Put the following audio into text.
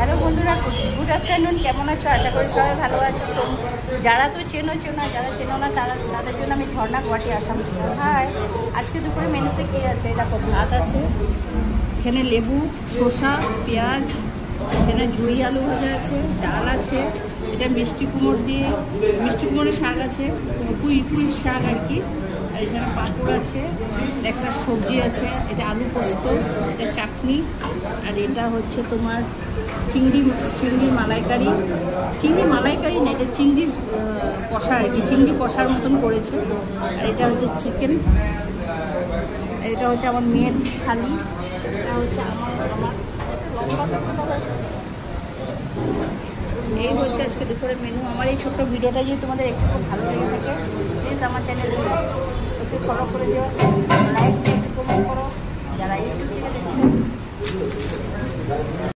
Hello বন্ধুরা, good afternoon. কেমন আছো? আশা করি সবাই ভালো আছো। তো যারা তো চেনো না, যারা চেনো না তাদের জন্য আমি ঝর্ণা গুয়াহাটি আসাম। হাই, আজকে দুপুরে মেনুতে কী আছে? দেখো, ভাত আছে, এখানে লেবু, শসা, পেঁয়াজ, এখানে ঝুড়ি আলু ভাজা আছে, ডাল আছে, এটা মিষ্টি কুমড় দিয়ে মিষ্টি কুমড়ের শাক আছে, পুঁই শাক আর কি। আর এখানে পাঁপড় আছে, একটা সবজি আছে, এটা আলু পোস্ত, এটা চাটনি, আর এটা হচ্ছে তোমার চিংড়ি মালাইকারি না, এটা চিংড়ির কষা আর কি, চিংড়ি কষার মতন করেছে। আর এটা হচ্ছে চিকেন, এটা হচ্ছে আমার মেয়ের থালি, এটা হচ্ছে আমার এই হচ্ছে আজকে দুপুরের মেনু। আমার এই ছোট্ট ভিডিওটা যদি তোমাদের একটু খুব ভালো লেগে থাকে, প্লিজ আমার চ্যানেলটি একটু ফলো করে দিও, লাইক দিয়ে একটু কমেন্ট করো। যারা ইউটিউব থেকে দেখছেন